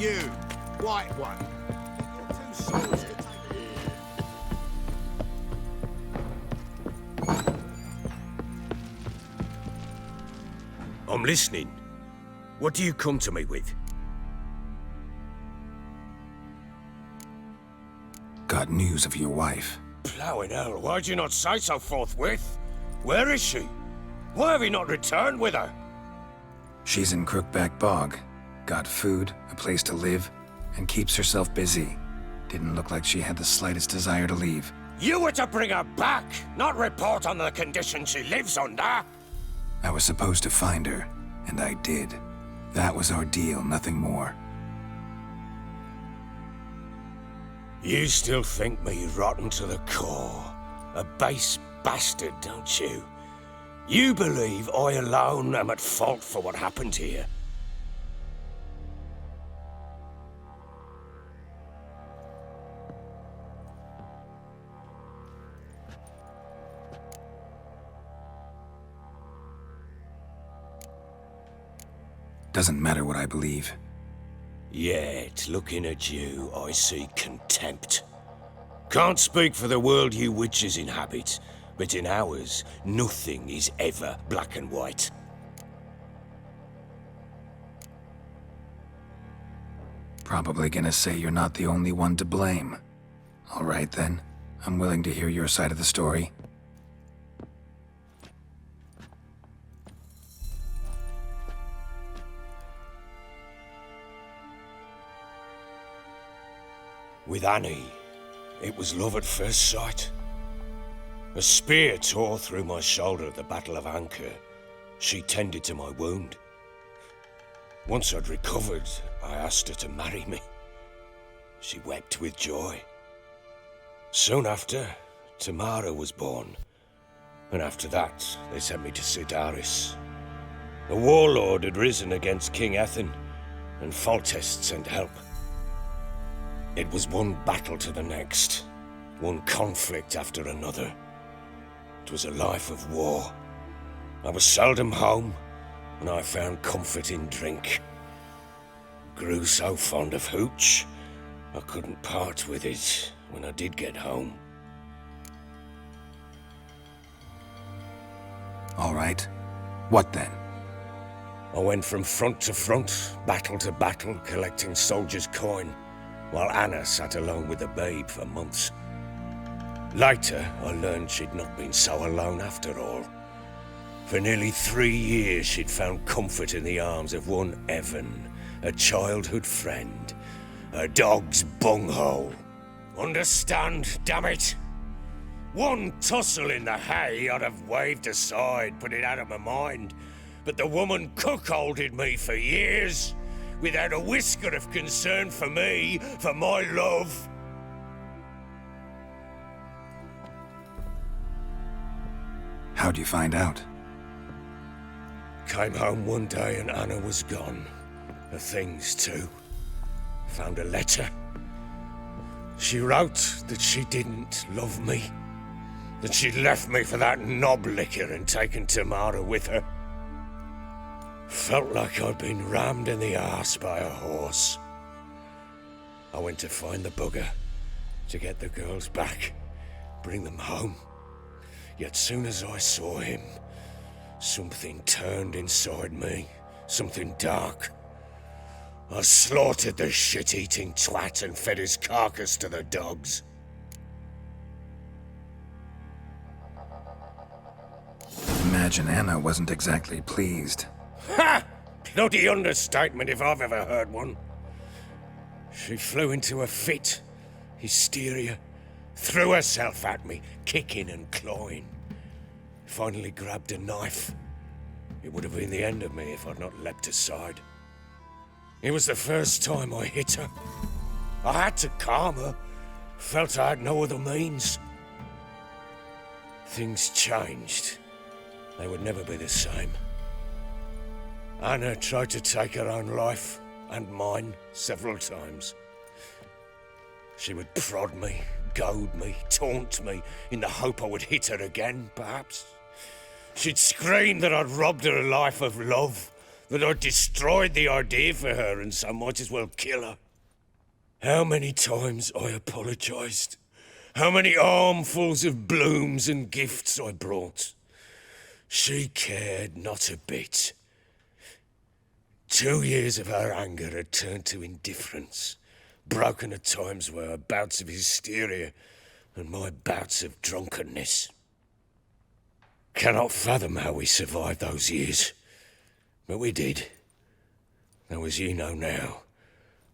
you, white one. Two swords to take I'm listening. What do you come to me with? Got news of your wife. Plowing hell, why'd you not say so forthwith? Where is she? Why have you not returned with her? She's in Crookback Bog. Got food, a place to live, and keeps herself busy. Didn't look like she had the slightest desire to leave. You were to bring her back, not report on the conditions she lives under. I was supposed to find her, and I did. That was our deal, nothing more. You still think me rotten to the core. A base bastard, don't you? You believe I alone am at fault for what happened here. Doesn't matter what I believe. Yet, looking at you, I see contempt. Can't speak for the world you witches inhabit, but in ours, nothing is ever black and white. Probably gonna say you're not the only one to blame. All right then, I'm willing to hear your side of the story. With Annie, it was love at first sight. A spear tore through my shoulder at the Battle of Anchor. She tended to my wound. Once I'd recovered, I asked her to marry me. She wept with joy. Soon after, Tamara was born. And after that, they sent me to Sidaris. A warlord had risen against King Ethan, and Foltest sent help. It was one battle to the next, one conflict after another. It was a life of war. I was seldom home, and I found comfort in drink. Grew so fond of hooch, I couldn't part with it when I did get home. All right. What then? I went from front to front, battle to battle, collecting soldiers' coin, while Anna sat alone with the babe for months. Later, I learned she'd not been so alone after all. For nearly 3 years, she'd found comfort in the arms of one Evan, a childhood friend, a dog's bunghole. Understand, damn it? One tussle in the hay I'd have waved aside, put it out of my mind, but the woman cuckolded me for years, without a whisker of concern for me, for my love. How'd you find out? Came home one day and Anna was gone. Her things too. Found a letter. She wrote that she didn't love me. That she'd left me for that knob licker and taken Tamara with her. Felt like I'd been rammed in the arse by a horse. I went to find the bugger, to get the girls back, bring them home. Yet soon as I saw him, something turned inside me, something dark. I slaughtered the shit-eating twat and fed his carcass to the dogs. Imagine Anna wasn't exactly pleased. Ha! Bloody understatement if I've ever heard one. She flew into a fit, hysteria, threw herself at me, kicking and clawing. Finally grabbed a knife. It would have been the end of me if I'd not leapt aside. It was the first time I hit her. I had to calm her. Felt I had no other means. Things changed. They would never be the same. Anna tried to take her own life, and mine, several times. She would prod me, goad me, taunt me, in the hope I would hit her again, perhaps. She'd scream that I'd robbed her a life of love, that I destroyed the idea for her and so might as well kill her. How many times I apologized. How many armfuls of blooms and gifts I brought. She cared not a bit. 2 years of her anger had turned to indifference, broken at times by her bouts of hysteria and my bouts of drunkenness. Cannot fathom how we survived those years, but we did. Though as you know now,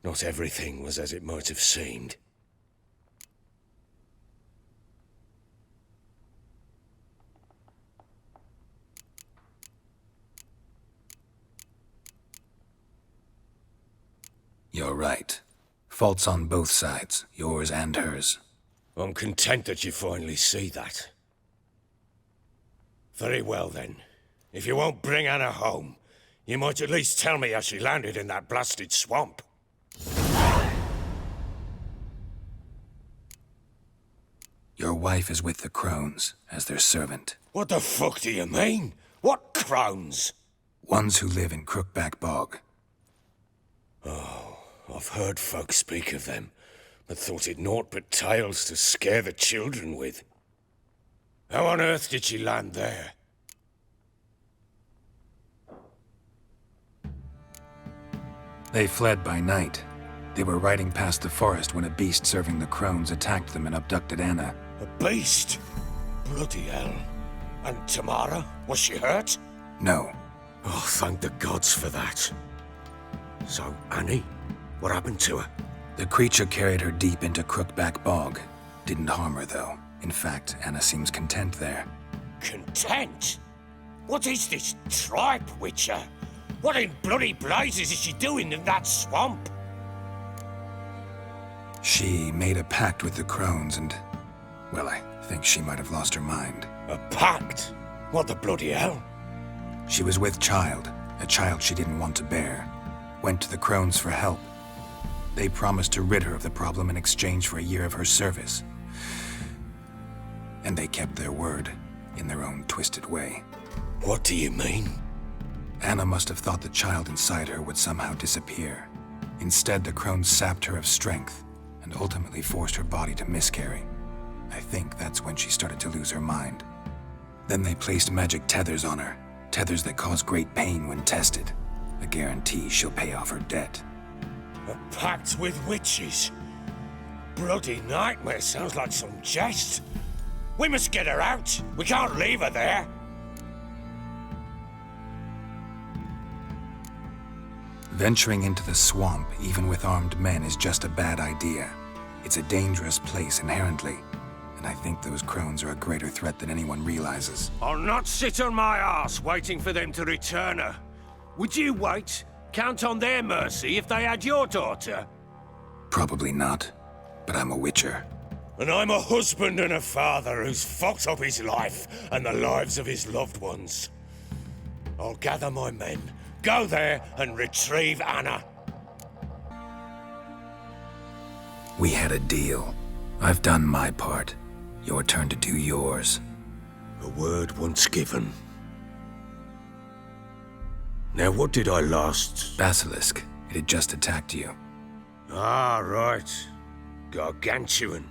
not everything was as it might have seemed. You're right. Faults on both sides, yours and hers. I'm content that you finally see that. Very well then. If you won't bring Anna home, you might at least tell me how she landed in that blasted swamp. Your wife is with the crones, as their servant. What the fuck do you mean? What crones? Ones who live in Crookback Bog. I've heard folk speak of them, but thought it naught but tales to scare the children with. How on earth did she land there? They fled by night. They were riding past the forest when a beast serving the crones attacked them and abducted Anna. A beast? Bloody hell. And Tamara? Was she hurt? No. Oh, thank the gods for that. So, Annie? What happened to her? The creature carried her deep into Crookback Bog. Didn't harm her, though. In fact, Anna seems content there. Content? What is this tripe, Witcher? What in bloody blazes is she doing in that swamp? She made a pact with the crones and... well, I think she might have lost her mind. A pact? What the bloody hell? She was with child, a child she didn't want to bear. Went to the crones for help. They promised to rid her of the problem in exchange for a year of her service. And they kept their word, in their own twisted way. What do you mean? Anna must have thought the child inside her would somehow disappear. Instead, the crones sapped her of strength, and ultimately forced her body to miscarry. I think that's when she started to lose her mind. Then they placed magic tethers on her, tethers that cause great pain when tested. A guarantee she'll pay off her debt. A pact with witches? Bloody nightmare, sounds like some jest. We must get her out. We can't leave her there. Venturing into the swamp, even with armed men, is just a bad idea. It's a dangerous place inherently, and I think those crones are a greater threat than anyone realizes. I'll not sit on my arse waiting for them to return her. Would you wait? Count on their mercy if they had your daughter? Probably not, but I'm a witcher. And I'm a husband and a father who's fucked up his life and the lives of his loved ones. I'll gather my men, go there and retrieve Anna. We had a deal. I've done my part. Your turn to do yours. A word once given. Now, what did I last... Basilisk. It had just attacked you. Ah, right. Gargantuan.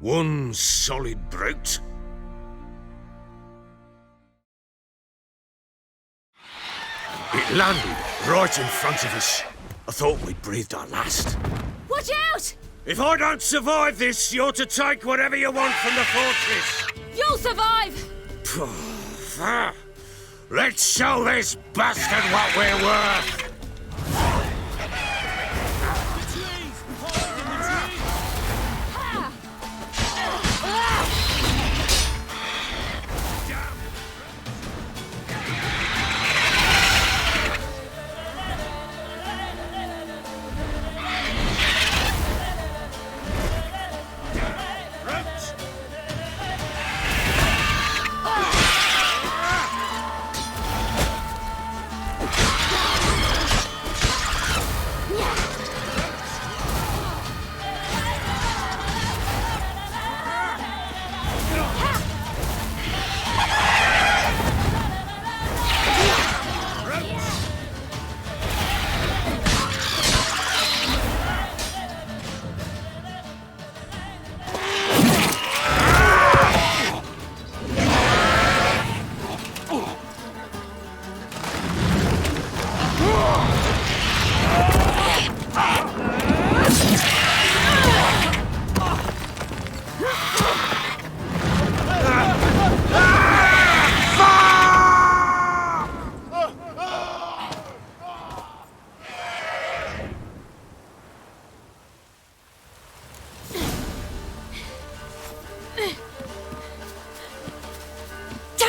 One solid brute. It landed right in front of us. I thought we'd breathed our last. Watch out! If I don't survive this, you're to take whatever you want from the fortress. You'll survive! Let's show this bastard what we're worth.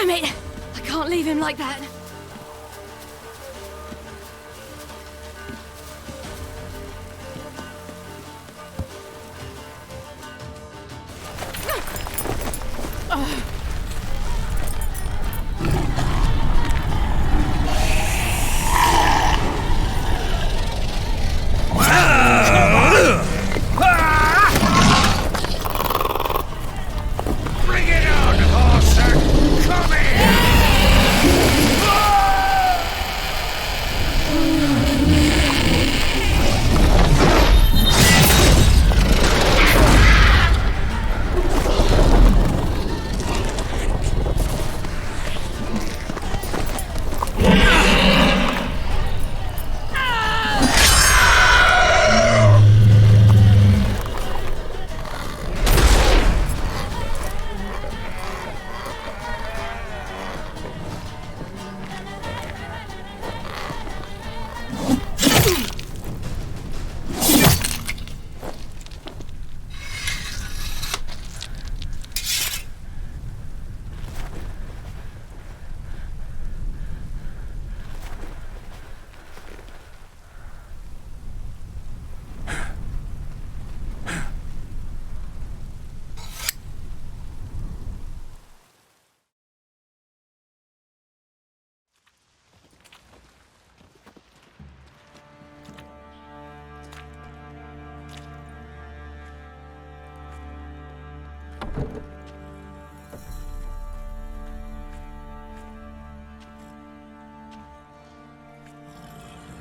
Damn it! I can't leave him like that. Bring it on, horser! Come here!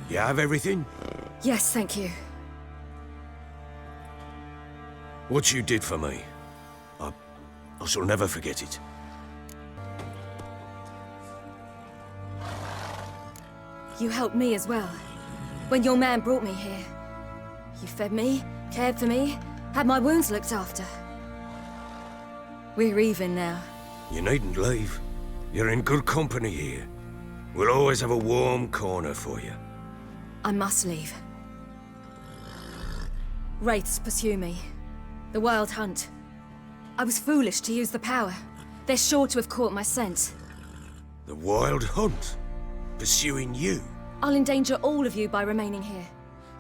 You have everything? Yes, thank you. What you did for me, I shall never forget it. You helped me as well. When your man brought me here. You fed me, cared for me, had my wounds looked after. We're even now. You needn't leave. You're in good company here. We'll always have a warm corner for you. I must leave. Wraiths pursue me. The Wild Hunt. I was foolish to use the power. They're sure to have caught my scent. The Wild Hunt? Pursuing you? I'll endanger all of you by remaining here.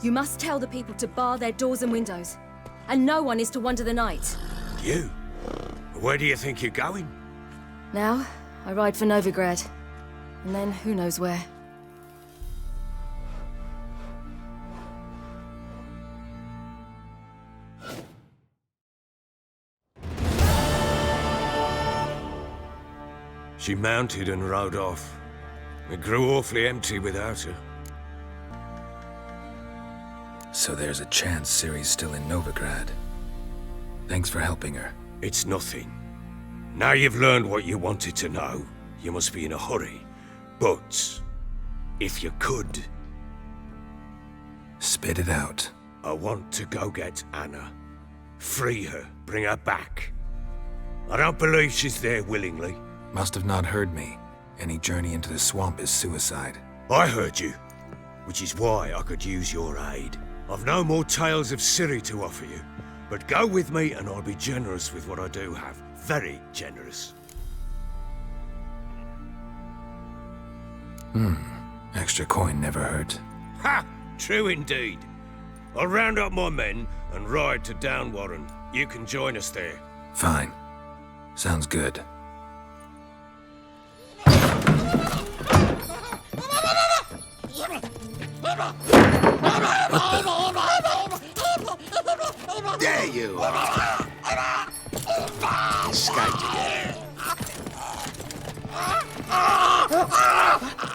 You must tell the people to bar their doors and windows. And no one is to wander the night. You? Where do you think you're going? Now, I ride for Novigrad. And then who knows where. She mounted and rode off. It grew awfully empty without her. So there's a chance Ciri's still in Novigrad. Thanks for helping her. It's nothing. Now you've learned what you wanted to know, you must be in a hurry. But, if you could, Spit it out. I want to go get Anna. Free her, bring her back. I don't believe she's there willingly. Must have not heard me. Any journey into the swamp is suicide. I heard you, which is why I could use your aid. I've no more tales of Ciri to offer you, but go with me and I'll be generous with what I do have. Very generous. Extra coin never hurt. Ha! True indeed. I'll round up my men and ride to Downwarren. You can join us there. Fine. Sounds good. There you are. Escaped again.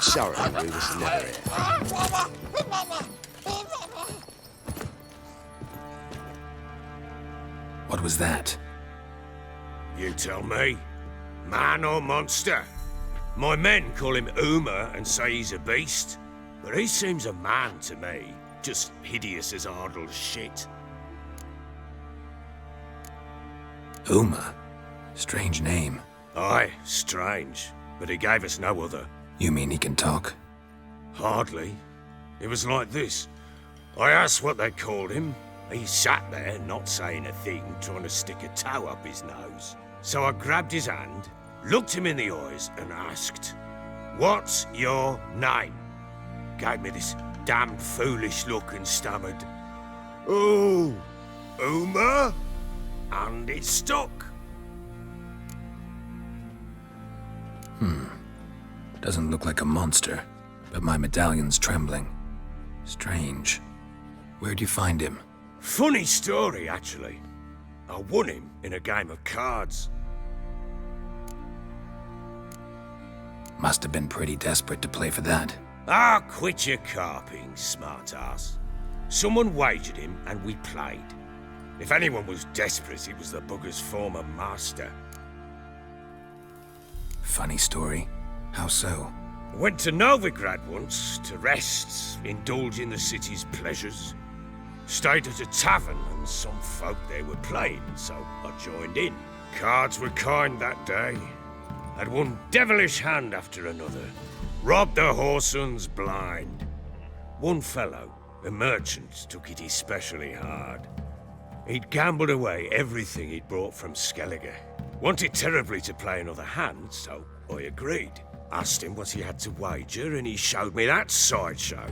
Sorry, we was never here. What was that? You tell me. Man or monster? My men call him Uma and say he's a beast, but he seems a man to me. Just hideous as Ardle's shit. Uma? Strange name. Aye, strange. But he gave us no other. You mean he can talk? Hardly. It was like this. I asked what they called him. He sat there, not saying a thing, trying to stick a toe up his nose. So I grabbed his hand, looked him in the eyes and asked, "What's your name?" Gave me this damned foolish look and stammered, "Oh, Uma?" And it stuck. Doesn't look like a monster, but my medallion's trembling. Strange. Where'd you find him? Funny story, actually. I won him in a game of cards. Must have been pretty desperate to play for that. Ah, quit your carping, smartass. Someone wagered him and we played. If anyone was desperate, it was the bugger's former master. Funny story. How so? Went to Novigrad once to rest, indulge in the city's pleasures. Stayed at a tavern and some folk there were playing, so I joined in. Cards were kind that day. Had one devilish hand after another. Robbed the whoresons blind. One fellow, a merchant, took it especially hard. He'd gambled away everything he'd brought from Skellige. Wanted terribly to play another hand, so I agreed. Asked him what he had to wager, and he showed me that sideshow.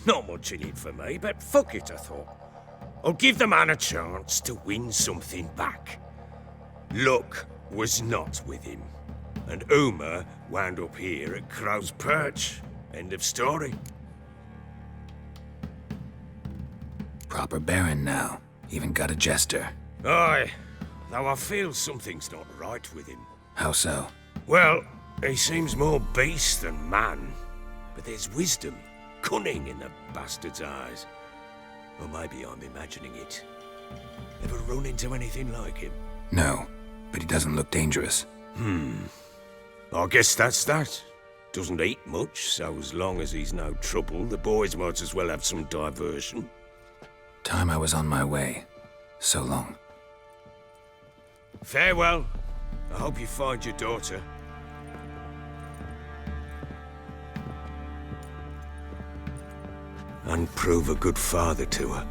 Not much in it for me, but fuck it, I thought. I'll give the man a chance to win something back. Luck was not with him, and Uma wound up here at Crow's Perch. End of story. Proper baron now. Even got a jester. Aye, though I feel something's not right with him. How so? Well, he seems more beast than man, but there's wisdom, cunning in the bastard's eyes. Or maybe I'm imagining it. Ever run into anything like him? No, but he doesn't look dangerous. I guess that's that. Doesn't eat much, so as long as he's no trouble, the boys might as well have some diversion. Time I was on my way. So long. Farewell. I hope you find your daughter. And prove a good father to her.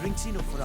Drinks enough for us.